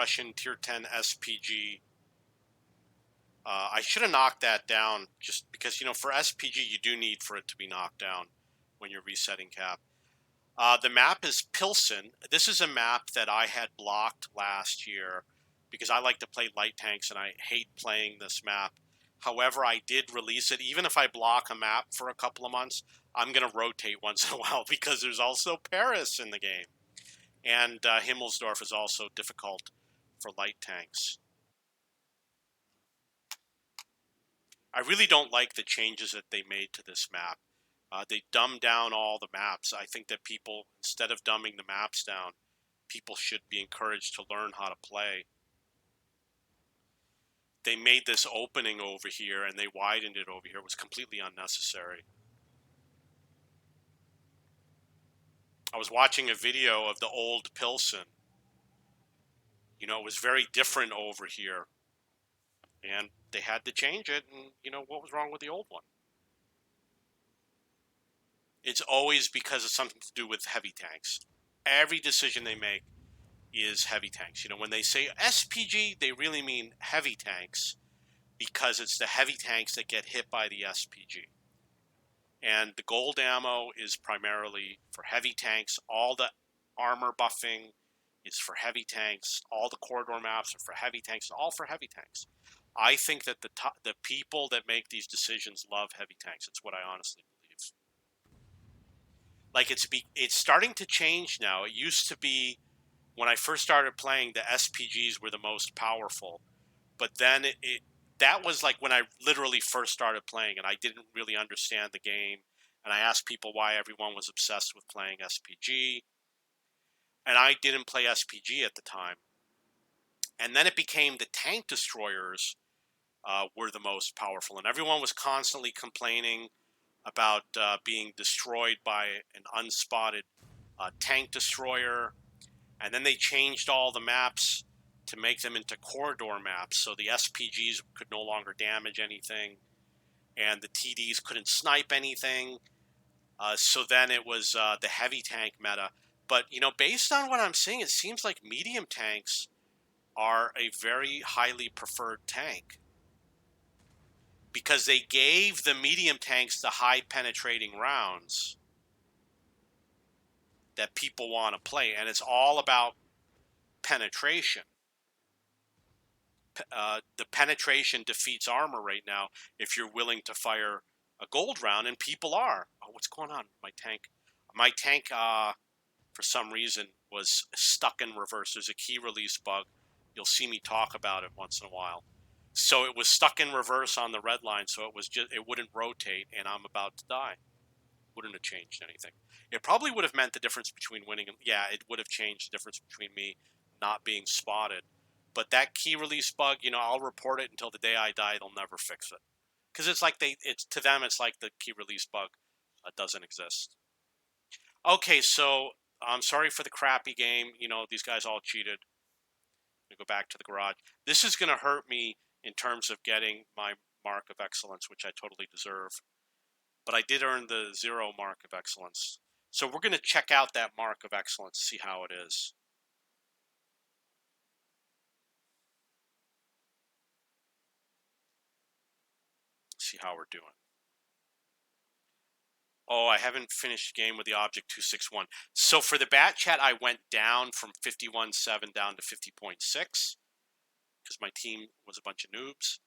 Russian Tier 10 SPG. I should have knocked that down just because, for SPG, you do need for it to be knocked down when you're resetting cap. The map is Pilsen. This is a map that I had blocked last year because I like to play light tanks and I hate playing this map. However, I did release it. Even if I block a map for a couple of months, I'm going to rotate once in a while because there's also Paris in the game. And Himmelsdorf is also difficult for light tanks. I really don't like the changes that they made to this map. They dumbed down all the maps. I think that people, instead of dumbing the maps down, people should be encouraged to learn how to play. They made this opening over here and they widened it over here. It was completely unnecessary. I was watching a video of the old Pilsen. It was very different over here. And they had to change it, and, what was wrong with the old one? It's always because of something to do with heavy tanks. Every decision they make is heavy tanks. When they say SPG, they really mean heavy tanks because it's the heavy tanks that get hit by the SPG. And the gold ammo is primarily for heavy tanks. All the armor buffing is for heavy tanks. All the corridor maps are for heavy tanks. All for heavy tanks. I think that the people that make these decisions love heavy tanks. It's what I honestly believe. Like it's starting to change now. It used to be when I first started playing, the SPGs were the most powerful, but then that was like when I literally first started playing, and I didn't really understand the game, and I asked people why everyone was obsessed with playing SPG, and I didn't play SPG at the time, and then it became the tank destroyers were the most powerful, and everyone was constantly complaining about being destroyed by an unspotted tank destroyer. And then they changed all the maps to make them into corridor maps, so the SPGs could no longer damage anything, and the TDs couldn't snipe anything. So then it was the heavy tank meta. But, based on what I'm seeing, it seems like medium tanks are a very highly preferred tank because they gave the medium tanks the high penetrating rounds that people want to play, and it's all about penetration. The penetration defeats armor right now if you're willing to fire a gold round, and people are. Oh, what's going on? My tank, for some reason, was stuck in reverse. There's a key release bug. You'll see me talk about it once in a while. So it was stuck in reverse on the red line, so it wouldn't rotate, and I'm about to die. Wouldn't have changed anything. It probably would have meant the difference between winning and it would have changed the difference between me not being spotted. But that key release bug, I'll report it until the day I die. They'll never fix it because it's like to them it's like the key release bug doesn't exist. Okay, so I'm sorry for the crappy game. These guys all cheated. I'm gonna go back to the garage. This is gonna hurt me in terms of getting my mark of excellence, which I totally deserve. But I did earn the 0 mark of excellence. So we're going to check out that mark of excellence, see how it is. See how we're doing. Oh, I haven't finished the game with the object 261. So for the bat chat, I went down from 51.7 down to 50.6 because my team was a bunch of noobs.